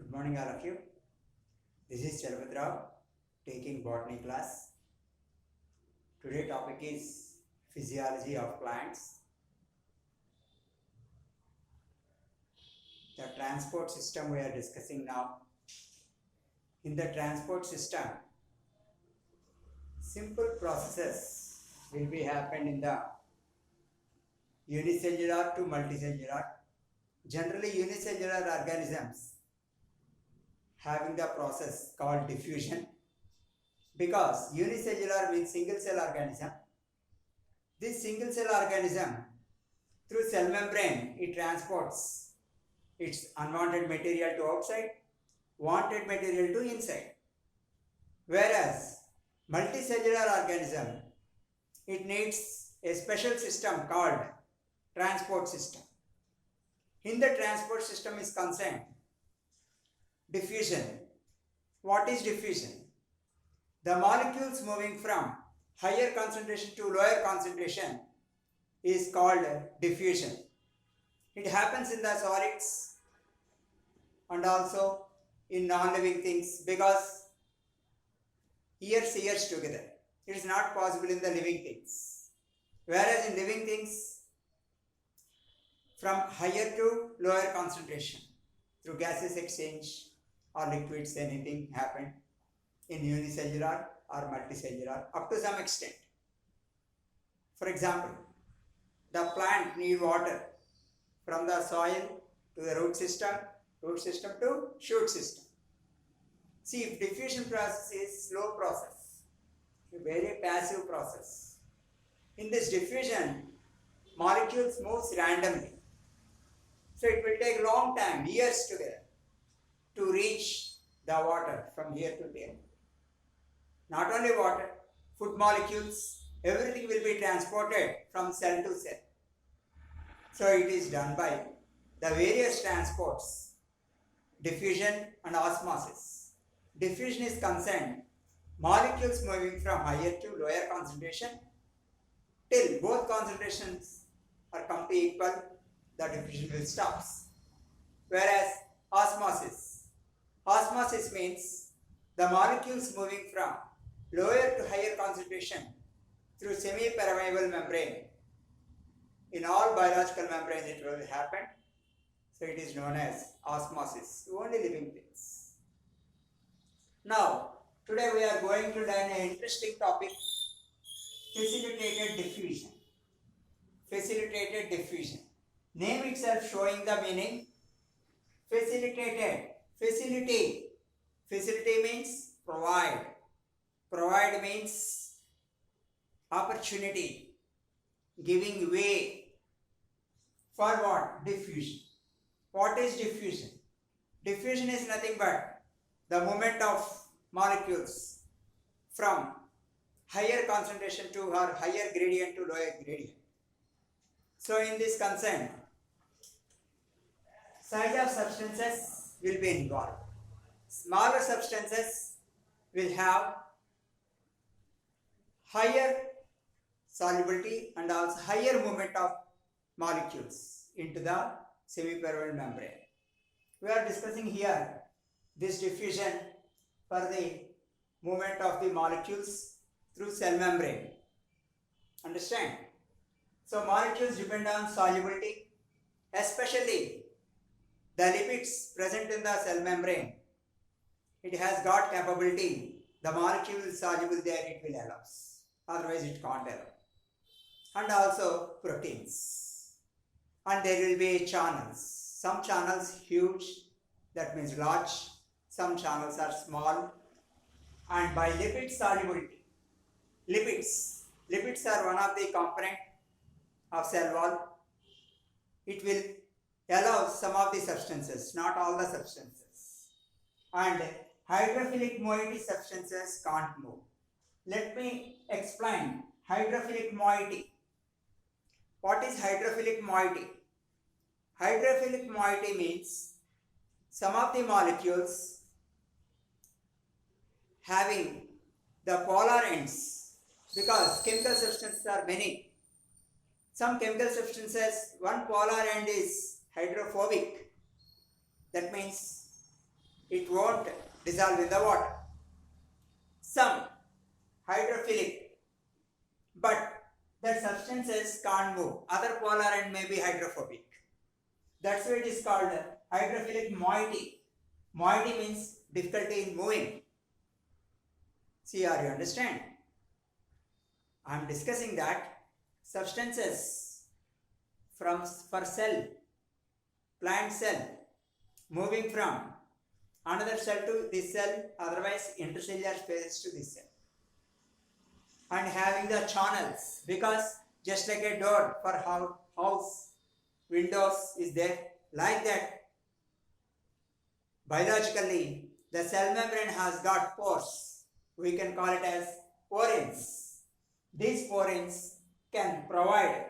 Good morning, all of you. This is Chalapat Rao taking botany class. Today topic is physiology of plants. The transport system we are discussing now. In the transport system, simple processes will be happen in the unicellular to multicellular. Generally, unicellular organisms having the process called diffusion, because unicellular means single cell organism. This single cell organism, through cell membrane, it transports its unwanted material to outside, wanted material to inside. Whereas multicellular organism, it needs a special system called transport system. In the transport system is concerned diffusion. What is diffusion? The molecules moving from higher concentration to lower concentration is called diffusion. It happens in the solids and also in non-living things, because years together. It is not possible in the living things. Whereas in living things, from higher to lower concentration, through gaseous exchange or liquids, anything happened in unicellular or multicellular up to some extent. For example, the plant need water from the soil to the root system to shoot system. See, if diffusion process is slow process, a very passive process. In this diffusion, molecules moves randomly. So it will take long time, years together, to reach the water from here to there. Not only water, food molecules, everything will be transported from cell to cell. So it is done by the various transports, diffusion and osmosis. Diffusion is concerned molecules moving from higher to lower concentration till both concentrations are come to equal, the diffusion will stop. Whereas osmosis means the molecules moving from lower to higher concentration through semi-permeable membrane. In all biological membranes it will happen. So it is known as osmosis, only living things. Now, today we are going to learn an interesting topic, facilitated diffusion. Facilitated diffusion. Name itself showing the meaning. Facilitated. Facility. Facility means provide. Provide means opportunity. Giving way. For what? Diffusion. What is diffusion? Diffusion is nothing but the movement of molecules from higher concentration to or higher gradient to lower gradient. So in this concern, size of substances will be involved. Smaller substances will have higher solubility and also higher movement of molecules into the semi-permeable membrane. We are discussing here this diffusion for the movement of the molecules through cell membrane. Understand? So molecules depend on solubility, especially the lipids present in the cell membrane. It has got capability. The molecule is soluble there, it will allow. Otherwise it can't allow. And also proteins. And there will be channels. Some channels huge, that means large. Some channels are small. And by lipid solubility, lipids are one of the component of cell wall. It will allow some of the substances, not all the substances. And hydrophilic moiety substances can't move. Let me explain hydrophilic moiety. What is hydrophilic moiety? Hydrophilic moiety means some of the molecules having the polar ends, because chemical substances are many. Some chemical substances, one polar end is hydrophobic. That means it won't dissolve in the water. Some hydrophilic, but the substances can't move. Other polar and may be hydrophobic. That's why it is called hydrophilic moiety. Moiety means difficulty in moving. See, are you understand? I am discussing that substances for cell, plant cell, moving from another cell to this cell, otherwise intercellular spaces to this cell, and having the channels, because just like a door for house, windows is there, like that biologically the cell membrane has got pores. We can call it as porins. These porins can provide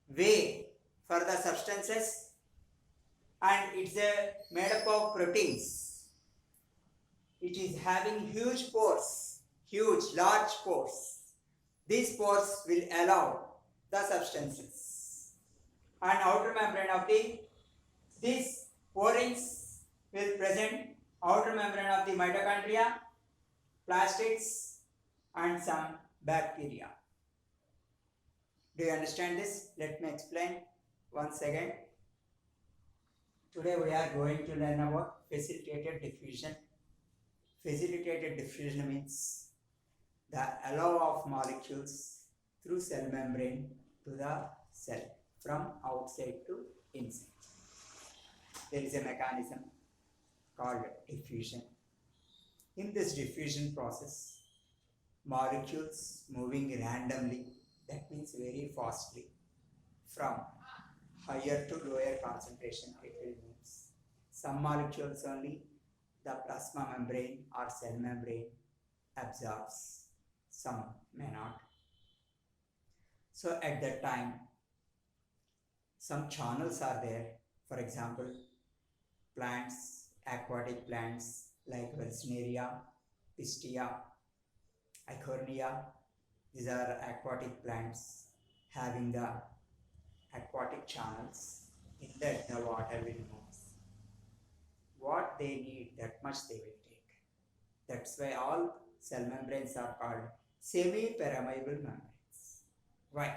way for the substances, and it's made up of proteins. It is having huge pores, large pores. These pores will allow the substances, and outer membrane of these porins will present outer membrane of the mitochondria, plastids, and some bacteria. Do you understand this? Let me explain once again. Today we are going to learn about facilitated diffusion. Facilitated diffusion means the allow of molecules through cell membrane to the cell from outside to inside. There is a mechanism called diffusion. In this diffusion process, molecules moving randomly, that means very fastly, from higher to lower concentration it will move. Some molecules only the plasma membrane or cell membrane absorbs, some may not. So at that time, some channels are there. For example, plants, aquatic plants like Welsonaria, Pistia, Eichhornia, these are aquatic plants having the aquatic channels. In that the water will move. What they need, that much they will take. That's why all cell membranes are called semi-permeable membranes. Why?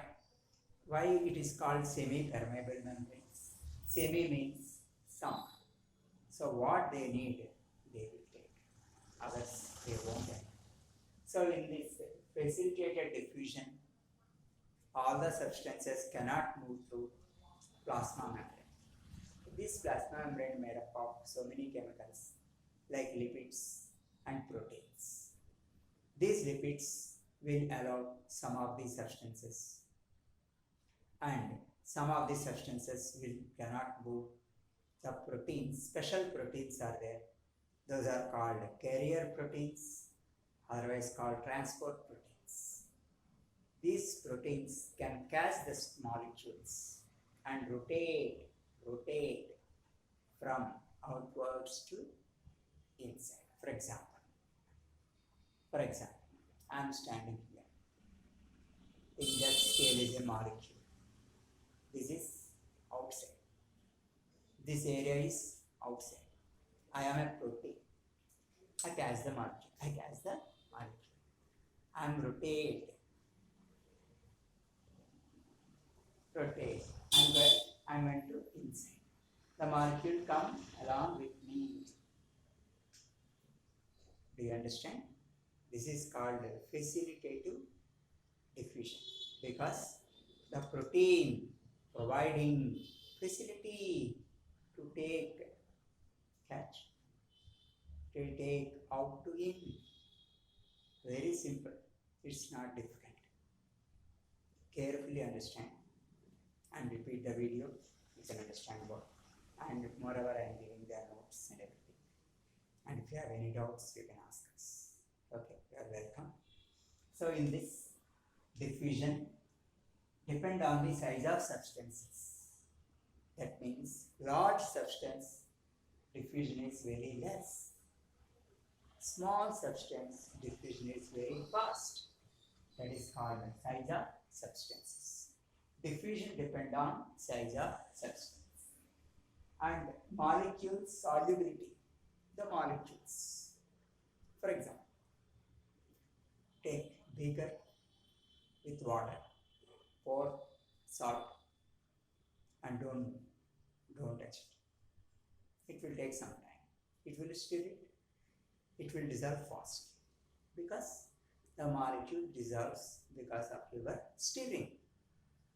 Why it is called semi-permeable membranes? Semi means some. So what they need, they will take. Others, they won't take. So in this facilitated diffusion, all the substances cannot move through plasma membrane. This plasma membrane made up of so many chemicals like lipids and proteins. These lipids will allow some of these substances, and some of these substances cannot move. The proteins, special proteins are there. Those are called carrier proteins, otherwise called transport proteins. These proteins can catch the molecules and rotate from outwards to inside. For example, I am standing here. In that scale is a molecule. This is outside. This area is outside. I am a protein. I catch the molecule. I am rotate. I'm going to inside. The molecule come along with me. Do you understand? This is called facilitative diffusion, because the protein providing facility to take out to in. Very simple. It's not difficult. Carefully understand and repeat the video. You can understand what. And moreover, I am giving the notes and everything. And if you have any doubts, you can ask us. Okay, you are welcome. So in this diffusion, depend on the size of substances. That means large substance diffusion is very less. Small substance diffusion is very fast. That is called the size of substances. Diffusion depend on size of substance. And molecules solubility. The molecules. For example, take beaker with water, pour salt, and don't touch it. It will take some time. It will stir it. It will dissolve fast because the molecule dissolves because of your stirring.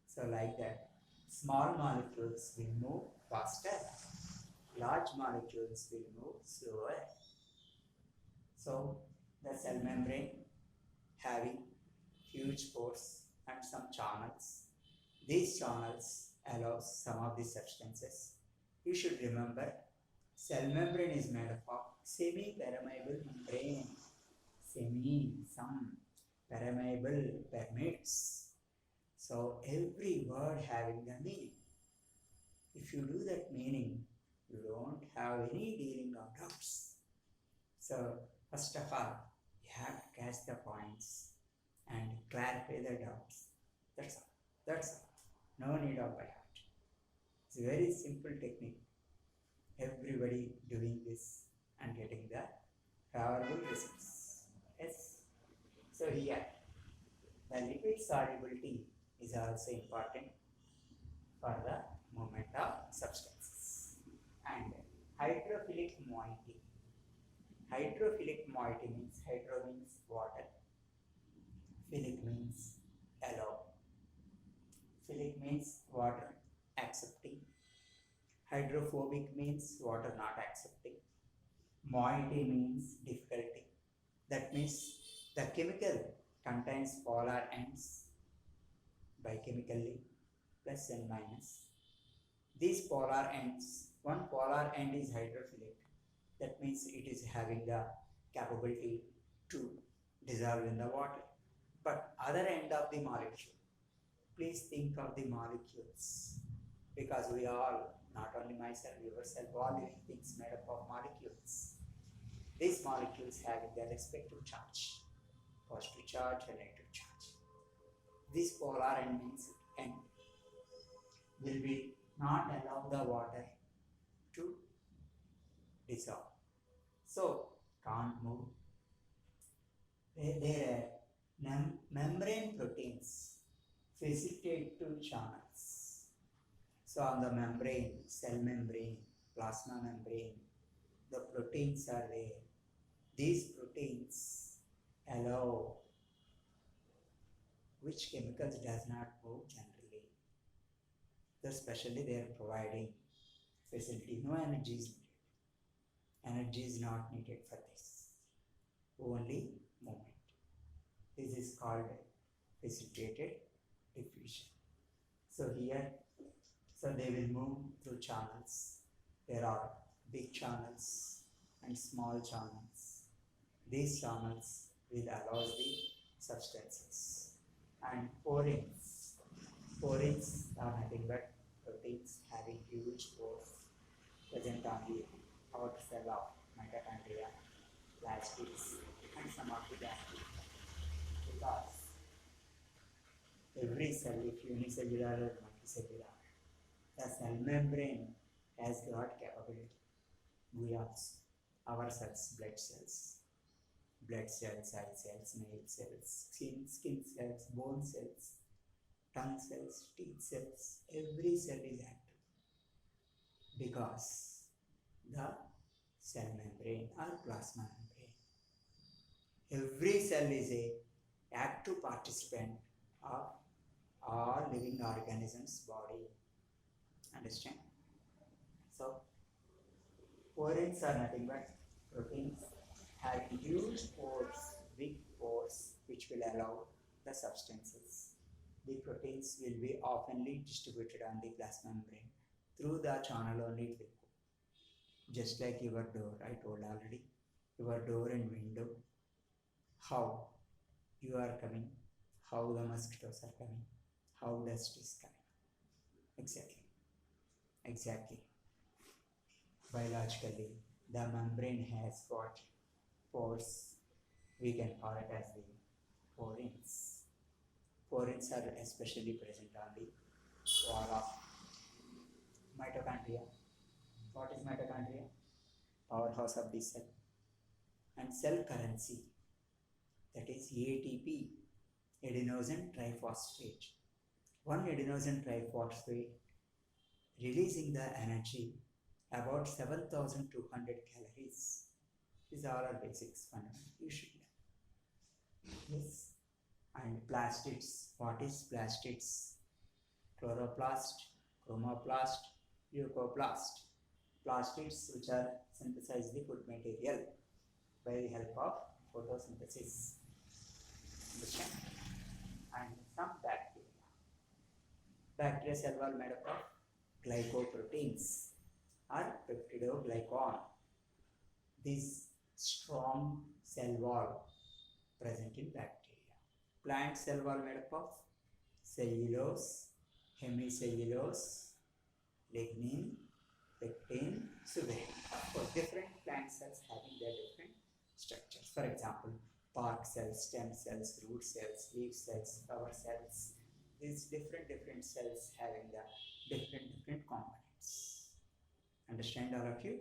So like that, small molecules will move faster. Large molecules will move slower. So the cell membrane having huge pores and some channels. These channels allow some of the substances. You should remember, cell membrane is made up of semi-permeable membrane. Some permeable permits. So every word having the meaning. If you do that meaning, you don't have any dealing of doubts. So first of all, you have to catch the points and clarify the doubts. That's all. That's all. No need of by heart. It's a very simple technique. Everybody doing this and getting the favorable results. Yes. So here, the liquid solubility is also important for the movement of substances. And hydrophilic moiety. Hydrophilic moiety means hydro means water. Philic means allow. Philic means water accepting. Hydrophobic means water not accepting. Moiety means difficulty. That means the chemical contains polar ends bichemically plus and minus. These polar ends, one polar end is hydrophilic. That means it is having the capability to dissolve in the water. But other end of the molecule, please think of the molecules, because we all, not only myself, yourself, all living things made up of molecules. These molecules having their respective charge, positive charge and negative charge. This polar end means end will be not allow the water to dissolve. So can't move. There are membrane proteins facilitate two channels. So on the membrane, cell membrane, plasma membrane, the proteins are there. These proteins allow which chemicals does not move generally. So especially they are providing facility. No energy is needed. Energy is not needed for this. Only movement. This is called facilitated diffusion. So here, so they will move through channels. There are big channels and small channels. These channels will allow the substances. And porins. Porins are nothing but proteins having huge pores present on the outer cell of mitochondria, plastids, and some of the gases. Because every cell, if unicellular or multicellular, the cell membrane has got capability. We also, our cells, blood cells, eye cells, nail cells, skin cells, bone cells, tongue cells, teeth cells, every cell is active because the cell membrane or plasma membrane. Every cell is a active participant of all living organisms' body. Understand? So, porins are nothing but proteins having huge pores, big pores, which will allow the substances. The proteins will be oftenly distributed on the plasma membrane. Through the channel only it will go. Just like your door, I told already, your door and window, how you are coming, how the mosquitoes are coming, how dust is coming. Exactly. Biologically, the membrane has got pores. We can call it as the porins. Porins are especially present on the wall of mitochondria. What is mitochondria? powerhouse of the cell, and cell currency, that is ATP, adenosine triphosphate. One adenosine triphosphate releasing the energy about 7,200 calories. These are our basics fundamental. You should learn. Yes. And plastids. What is plastids? Chloroplast, chromoplast, leucoplast. Plastids which are synthesize the food material by the help of photosynthesis. Understand? And some bacteria. Bacteria cell wall made up of glycoproteins or peptidoglycan. This strong cell wall present in bacteria. Plant cell wall made up of cellulose, hemicellulose, lignin, pectin, suberin. Of course, different plant cells having their different structures. For example, bark cells, stem cells, root cells, leaf cells, flower cells. These different cells having the different components. Understand all of you?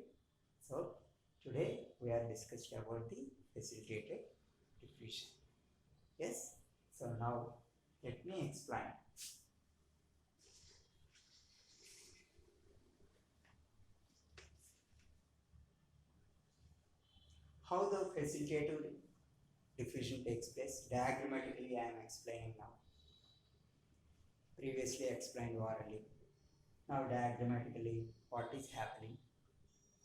So today we are discussed about the facilitated diffusion. Yes? So now let me explain. How the facilitated diffusion takes place. Diagrammatically I am explaining now. Previously explained orally. Now diagrammatically what is happening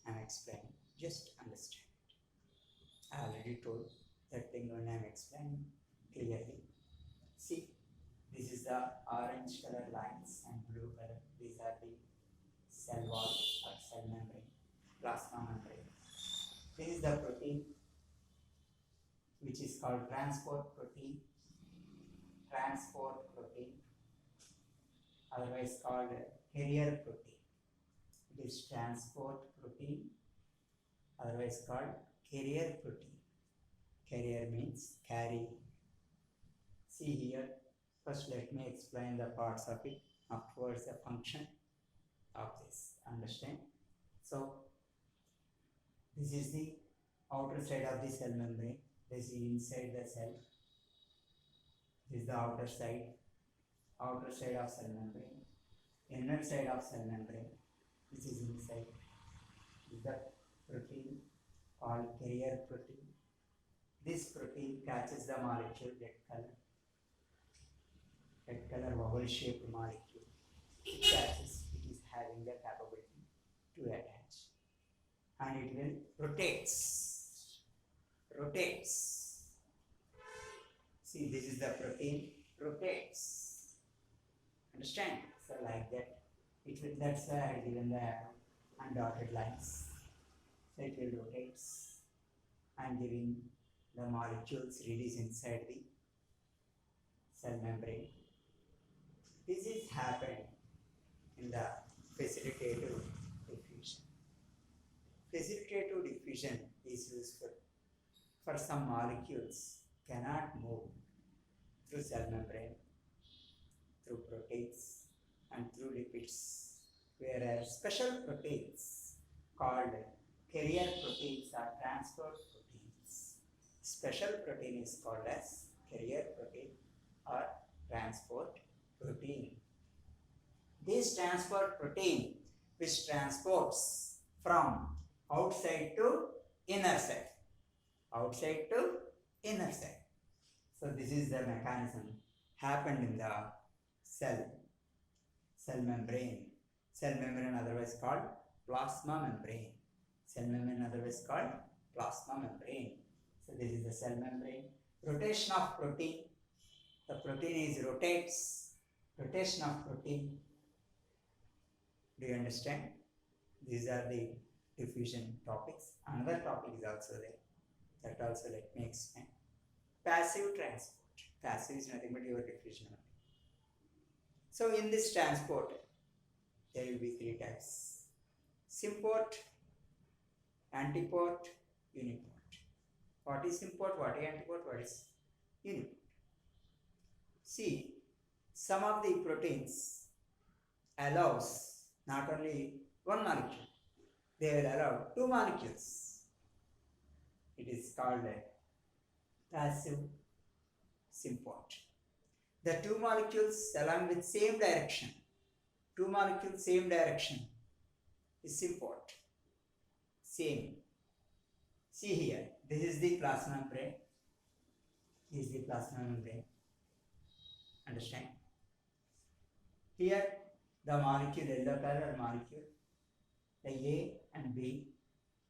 I am explaining. Just understand it. I already told that thing when I am explaining clearly. See, this is the orange color lines and blue color. These are the cell wall or cell membrane, plasma membrane. This is the protein which is called transport protein, otherwise called carrier protein. It is transport protein, otherwise called carrier protein. Carrier means carry. See here, first let me explain the parts of it, afterwards the function of this. Understand? So, this is the outer side of the cell membrane. This is inside the cell. This is the outer side of cell membrane. Inner side of cell membrane. This is inside. This is the protein called carrier protein. This protein catches the molecule red color oval shaped molecule. It catches, it is having the capability to attach. And it will rotates. See, this is the protein, rotates. Understand? So like that, it will, that's why I given the arrow and dotted lines. So it will rotates and giving the molecules release inside the cell membrane. This is happened in the facilitative diffusion. Facilitative diffusion is useful for some molecules cannot move through cell membrane, through proteins and through lipids, whereas special proteins called carrier proteins are transport proteins. Special protein is called as carrier protein or transport protein. This transport protein which transports from outside to inner side. Outside to inner side. So this is the mechanism happened in the cell membrane. Cell membrane otherwise called plasma membrane. Cell membrane otherwise called plasma membrane. So this is the cell membrane. Rotation of protein. The protein is rotates. Rotation of protein. Do you understand? These are the diffusion topics. Another topic is also there. That also let me explain. Passive transport. Passive is nothing but your diffusion. So in this transport, there will be three types. Symport, antiport, uniport. What is symport, what is antiport, what is uniport? See, some of the proteins allows not only one molecule, they will allow two molecules. It is called a passive symport. The two molecules along with same direction, two molecules same direction is symport. Same. See here, this is the plasma membrane. This is the plasma membrane. Understand? Here, the molecule, yellow color molecule, the A and B,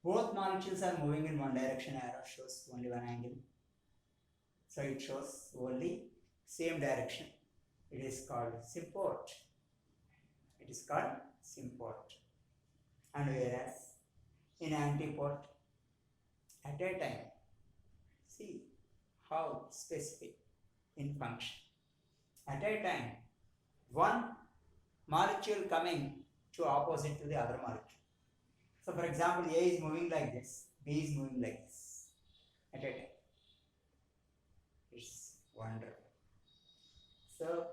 both molecules are moving in one direction. Arrow shows only one angle. So it shows only same direction. It is called symport. It is called symport. And whereas in antiport, at a time, see how specific in function. At a time, one molecule coming to opposite to the other molecule. So for example, A is moving like this, B is moving like this at a time. It's wonderful. So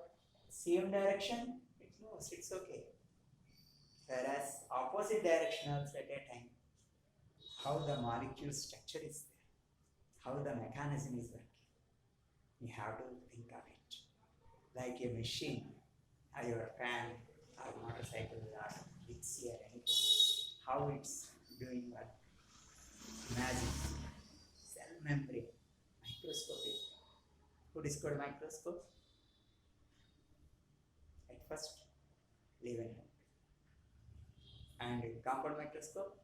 same direction, it moves, it's okay. Whereas opposite direction also at a time, how the molecule structure is there, how the mechanism is working. You have to think of it. Like a machine, or your fan, or motorcycle, or mixie, or anything. How it's doing work. Imagine cell membrane, microscopic. Who discovered microscope? At first, Leeuwenhoek. And compound microscope,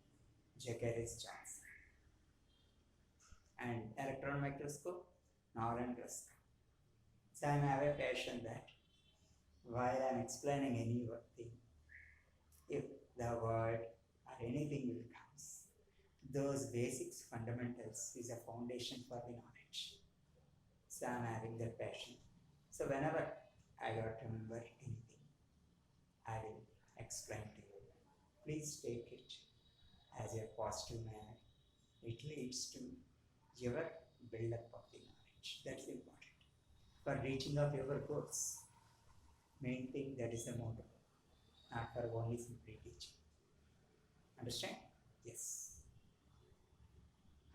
Jacques Janssen. And electron microscope, Norman Russell. So I have a passion that while I am explaining any thing, if the word or anything will comes, those basics, fundamentals is a foundation for the knowledge. So I am having that passion. So whenever I got to remember anything, I will explain to you. Please take it as a positive manner. It leads to your build-up of the knowledge. That's important. For reaching of your goals, main thing that is the motto, not for only simply teaching. Understand? Yes.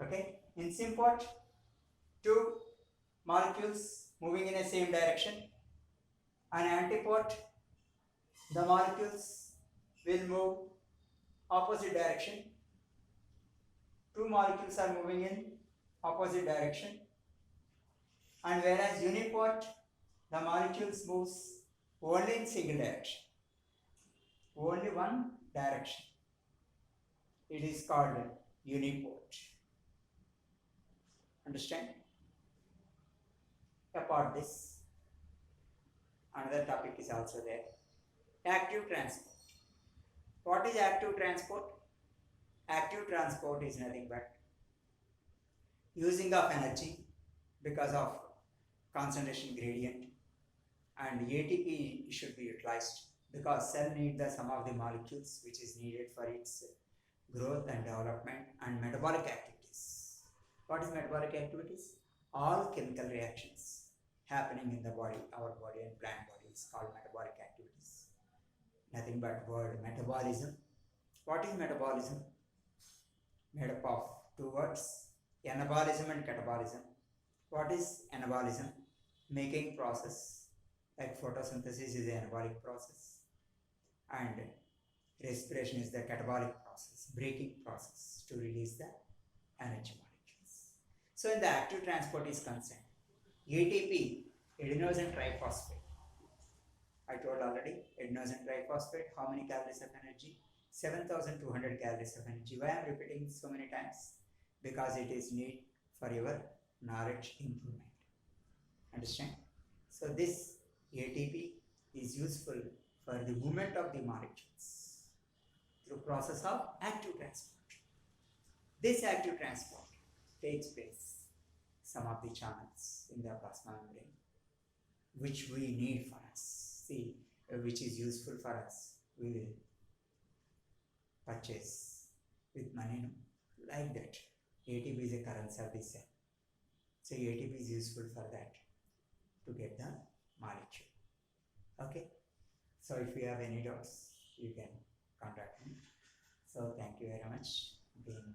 Okay. In symport, two molecules moving in a same direction. An antiport, the molecules will move opposite direction. Two molecules are moving in opposite direction. And whereas uniport, the molecules moves only in single direction. Only one direction. It is called uniport. Understand? Apart this, another topic is also there. Active transport. What is active transport? Active transport is nothing but using of energy because of concentration gradient, and ATP should be utilized because cell needs the sum of the molecules which is needed for its growth and development and metabolic activities. What is metabolic activities? All chemical reactions happening in the body, our body and plant body is called metabolic activities. Nothing but word metabolism. What is metabolism? Made up of two words, anabolism and catabolism. What is anabolism? Making process, like photosynthesis is the anabolic process and respiration is the catabolic process, breaking process to release the energy molecules. So in the active transport is concerned, ATP, adenosine triphosphate. I told already, adenosine triphosphate, how many calories of energy? 7,200 calories of energy. Why I am repeating so many times? Because it is need for your knowledge improvement. Understand? So this ATP is useful for the movement of the molecules through process of active transport. This active transport takes place some of the channels in the plasma membrane which we need for us. See, which is useful for us. We will purchase with money, no? Like that. ATP is a currency of the cell. So ATP is useful for that to get the molecule. Okay. So if you have any doubts, you can contact me. So thank you very much. Being